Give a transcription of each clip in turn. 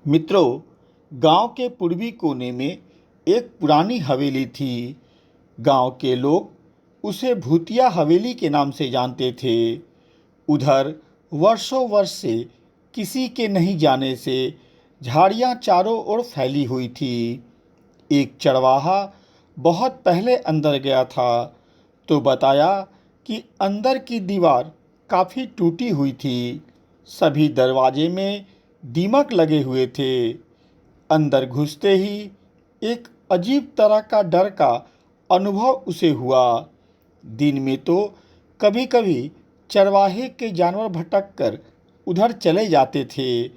मित्रों, गांव के पूर्वी कोने में एक पुरानी हवेली थी। गांव के लोग उसे भूतिया हवेली के नाम से जानते थे। उधर वर्षों वर्ष से किसी के नहीं जाने से झाड़ियां चारों ओर फैली हुई थी। एक चरवाहा बहुत पहले अंदर गया था तो बताया कि अंदर की दीवार काफ़ी टूटी हुई थी। सभी दरवाजे में दीमक लगे हुए थे। अंदर घुसते ही एक अजीब तरह का डर का अनुभव उसे हुआ। दिन में तो कभी-कभी चरवाहे के जानवर भटक कर उधर चले जाते थे,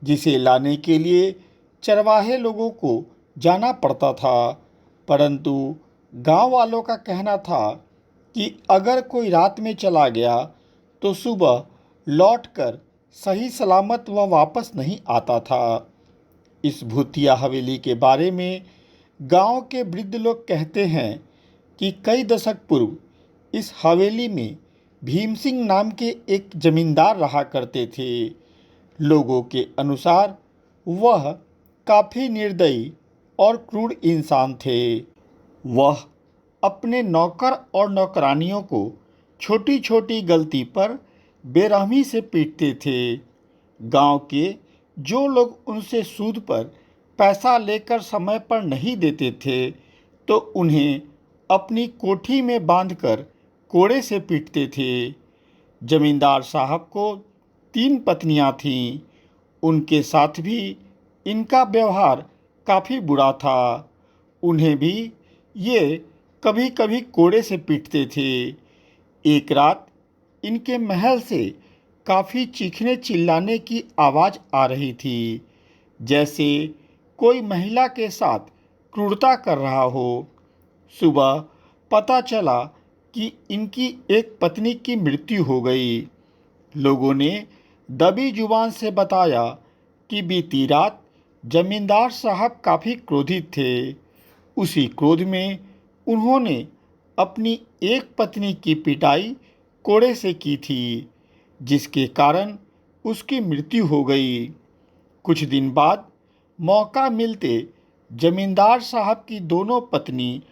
जिसे लाने के लिए चरवाहे लोगों को जाना पड़ता था। परंतु गांव वालों का कहना था कि अगर कोई रात में चला गया तो सुबह लौटकर सही सलामत वह वापस नहीं आता था। इस भूतिया हवेली के बारे में गांव के वृद्ध लोग कहते हैं कि कई दशक पूर्व इस हवेली में भीम सिंह नाम के एक जमींदार रहा करते थे। लोगों के अनुसार वह काफ़ी निर्दयी और क्रूर इंसान थे। वह अपने नौकर और नौकरानियों को छोटी छोटी गलती पर बेरहमी से पीटते थे। गांव के जो लोग उनसे सूद पर पैसा लेकर समय पर नहीं देते थे तो उन्हें अपनी कोठी में बांधकर कोड़े से पीटते थे। जमींदार साहब को 3 पत्नियां थीं। उनके साथ भी इनका व्यवहार काफ़ी बुरा था। उन्हें भी ये कभी कभी कोड़े से पीटते थे। एक रात इनके महल से काफ़ी चीखने चिल्लाने की आवाज़ आ रही थी, जैसे कोई महिला के साथ क्रूरता कर रहा हो। सुबह पता चला कि इनकी एक पत्नी की मृत्यु हो गई। लोगों ने दबी जुबान से बताया कि बीती रात जमींदार साहब काफ़ी क्रोधित थे। उसी क्रोध में उन्होंने अपनी एक पत्नी की पिटाई कोड़े से की थी, जिसके कारण उसकी मृत्यु हो गई। कुछ दिन बाद मौका मिलते जमींदार साहब की दोनों पत्नी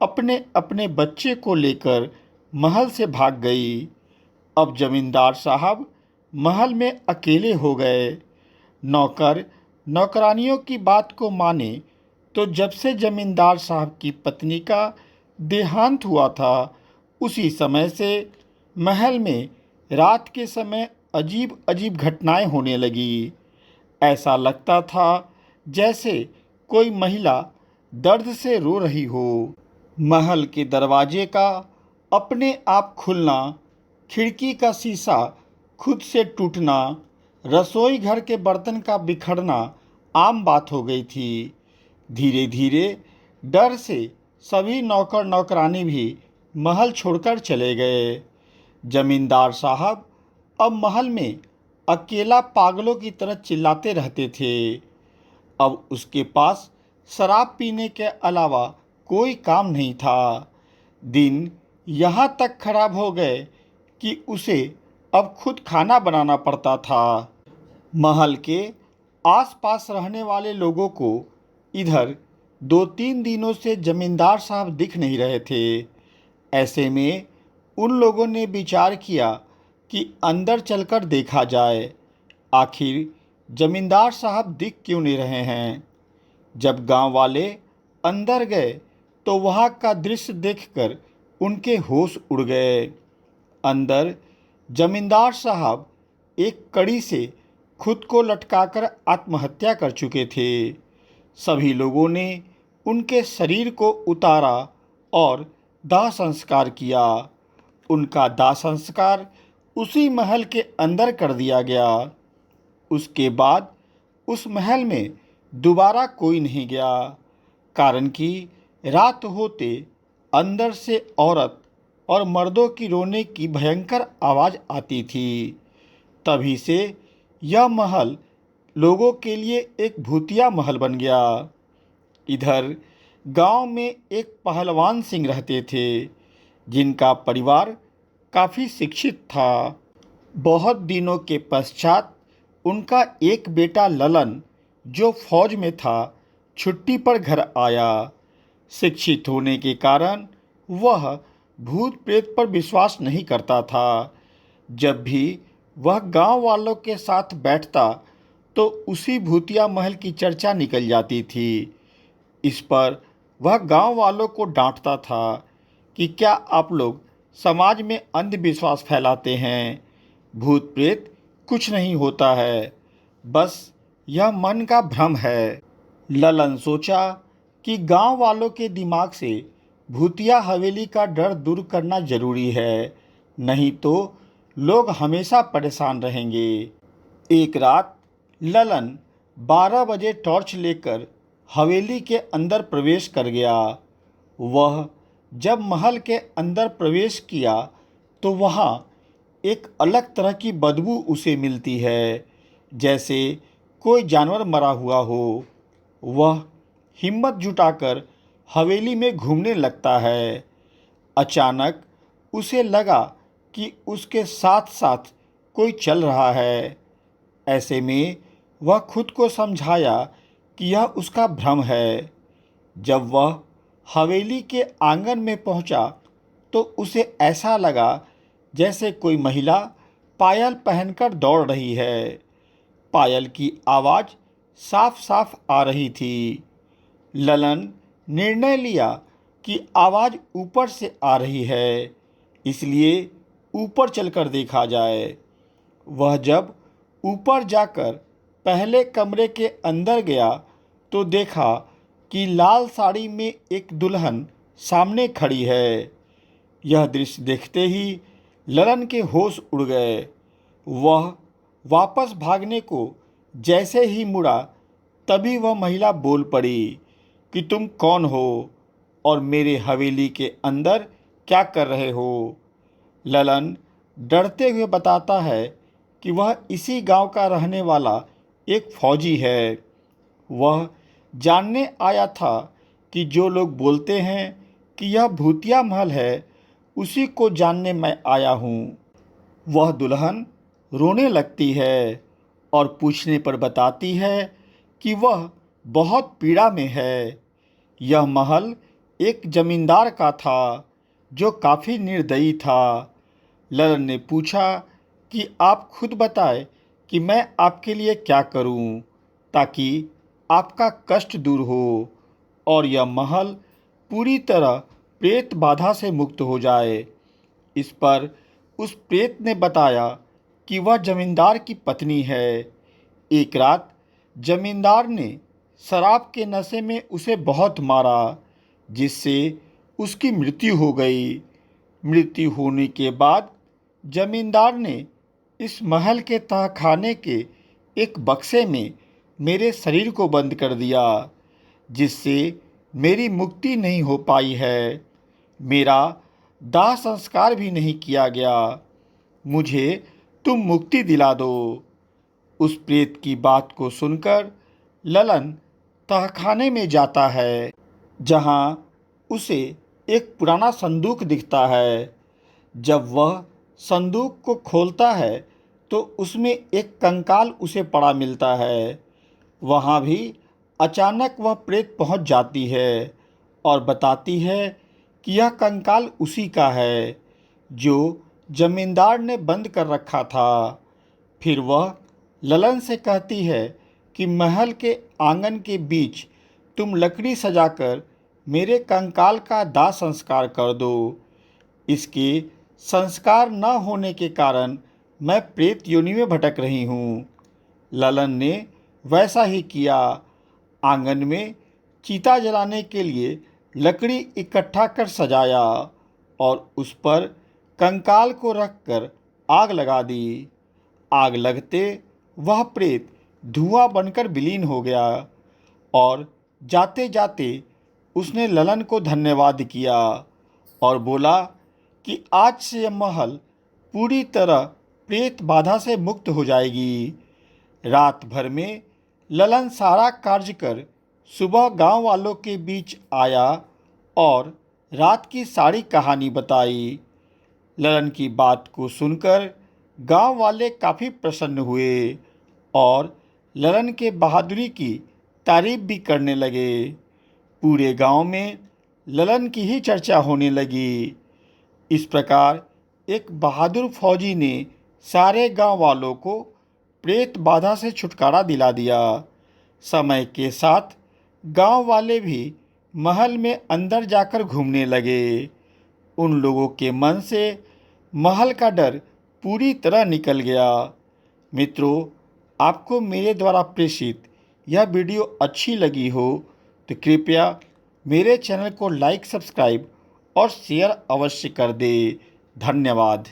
अपने अपने बच्चे को लेकर महल से भाग गई। अब जमींदार साहब महल में अकेले हो गए। नौकर नौकरानियों की बात को माने तो जब से जमींदार साहब की पत्नी का देहांत हुआ था, उसी समय से महल में रात के समय अजीब अजीब घटनाएं होने लगी। ऐसा लगता था जैसे कोई महिला दर्द से रो रही हो। महल के दरवाजे का अपने आप खुलना, खिड़की का शीशा खुद से टूटना, रसोई घर के बर्तन का बिखरना आम बात हो गई थी। धीरे धीरे डर से सभी नौकर नौकरानी भी महल छोड़कर चले गए। जमींदार साहब अब महल में अकेला पागलों की तरह चिल्लाते रहते थे। अब उसके पास शराब पीने के अलावा कोई काम नहीं था। दिन यहाँ तक खराब हो गए कि उसे अब खुद खाना बनाना पड़ता था। महल के आसपास रहने वाले लोगों को इधर 2-3 दिनों से जमींदार साहब दिख नहीं रहे थे। ऐसे में उन लोगों ने विचार किया कि अंदर चलकर देखा जाए, आखिर जमींदार साहब दिख क्यों नहीं रहे हैं। जब गांव वाले अंदर गए तो वहां का दृश्य देखकर उनके होश उड़ गए। अंदर जमींदार साहब एक कड़ी से खुद को लटकाकर आत्महत्या कर चुके थे। सभी लोगों ने उनके शरीर को उतारा और दाह संस्कार किया। उनका दाह संस्कार उसी महल के अंदर कर दिया गया। उसके बाद उस महल में दोबारा कोई नहीं गया, कारण कि रात होते अंदर से औरत और मर्दों की रोने की भयंकर आवाज़ आती थी। तभी से यह महल लोगों के लिए एक भूतिया महल बन गया। इधर गांव में एक पहलवान सिंह रहते थे, जिनका परिवार काफ़ी शिक्षित था। बहुत दिनों के पश्चात उनका एक बेटा ललन, जो फौज में था, छुट्टी पर घर आया। शिक्षित होने के कारण वह भूत प्रेत पर विश्वास नहीं करता था। जब भी वह गांव वालों के साथ बैठता तो उसी भूतिया महल की चर्चा निकल जाती थी। इस पर वह गांव वालों को डांटता था कि क्या आप लोग समाज में अंधविश्वास फैलाते हैं। भूत प्रेत कुछ नहीं होता है, बस यह मन का भ्रम है। ललन सोचा कि गांव वालों के दिमाग से भूतिया हवेली का डर दूर करना जरूरी है, नहीं तो लोग हमेशा परेशान रहेंगे। एक रात ललन 12 बजे टॉर्च लेकर हवेली के अंदर प्रवेश कर गया। वह जब महल के अंदर प्रवेश किया तो वहाँ एक अलग तरह की बदबू उसे मिलती है, जैसे कोई जानवर मरा हुआ हो। वह हिम्मत जुटाकर हवेली में घूमने लगता है। अचानक उसे लगा कि उसके साथ साथ कोई चल रहा है। ऐसे में वह खुद को समझाया कि यह उसका भ्रम है। जब वह हवेली के आंगन में पहुंचा तो उसे ऐसा लगा जैसे कोई महिला पायल पहनकर दौड़ रही है। पायल की आवाज़ साफ साफ आ रही थी। ललन निर्णय लिया कि आवाज़ ऊपर से आ रही है, इसलिए ऊपर चलकर देखा जाए। वह जब ऊपर जाकर पहले कमरे के अंदर गया तो देखा कि लाल साड़ी में एक दुल्हन सामने खड़ी है। यह दृश्य देखते ही ललन के होश उड़ गए। वह वापस भागने को जैसे ही मुड़ा तभी वह महिला बोल पड़ी कि तुम कौन हो और मेरे हवेली के अंदर क्या कर रहे हो। ललन डरते हुए बताता है कि वह इसी गांव का रहने वाला एक फौजी है। वह जानने आया था कि जो लोग बोलते हैं कि यह भूतिया महल है, उसी को जानने मैं आया हूँ। वह दुल्हन रोने लगती है और पूछने पर बताती है कि वह बहुत पीड़ा में है। यह महल एक जमींदार का था जो काफ़ी निर्दयी था। ललन ने पूछा कि आप खुद बताएं कि मैं आपके लिए क्या करूं ताकि आपका कष्ट दूर हो और यह महल पूरी तरह प्रेत बाधा से मुक्त हो जाए। इस पर उस प्रेत ने बताया कि वह जमींदार की पत्नी है। एक रात जमींदार ने शराब के नशे में उसे बहुत मारा, जिससे उसकी मृत्यु हो गई। मृत्यु होने के बाद जमींदार ने इस महल के तहखाने के एक बक्से में मेरे शरीर को बंद कर दिया, जिससे मेरी मुक्ति नहीं हो पाई है। मेरा दाह संस्कार भी नहीं किया गया। मुझे तुम मुक्ति दिला दो। उस प्रेत की बात को सुनकर ललन तहखाने में जाता है, जहां उसे एक पुराना संदूक दिखता है। जब वह संदूक को खोलता है तो उसमें एक कंकाल उसे पड़ा मिलता है। वहाँ भी अचानक वह प्रेत पहुँच जाती है और बताती है कि यह कंकाल उसी का है जो जमींदार ने बंद कर रखा था। फिर वह ललन से कहती है कि महल के आंगन के बीच तुम लकड़ी सजाकर मेरे कंकाल का दाह संस्कार कर दो। इसके संस्कार न होने के कारण मैं प्रेत योनि में भटक रही हूँ। ललन ने वैसा ही किया। आंगन में चिता जलाने के लिए लकड़ी इकट्ठा कर सजाया और उस पर कंकाल को रखकर आग लगा दी। आग लगते वह प्रेत धुआं बनकर विलीन हो गया और जाते जाते उसने ललन को धन्यवाद किया और बोला कि आज से यह महल पूरी तरह प्रेत बाधा से मुक्त हो जाएगी। रात भर में ललन सारा कार्य कर सुबह गांव वालों के बीच आया और रात की सारी कहानी बताई। ललन की बात को सुनकर गांव वाले काफ़ी प्रसन्न हुए और ललन के बहादुरी की तारीफ भी करने लगे। पूरे गांव में ललन की ही चर्चा होने लगी। इस प्रकार एक बहादुर फौजी ने सारे गांव वालों को प्रेत बाधा से छुटकारा दिला दिया। समय के साथ गांव वाले भी महल में अंदर जाकर घूमने लगे। उन लोगों के मन से महल का डर पूरी तरह निकल गया। मित्रों, आपको मेरे द्वारा प्रेषित यह वीडियो अच्छी लगी हो तो कृपया मेरे चैनल को लाइक, सब्सक्राइब और शेयर अवश्य कर दें। धन्यवाद।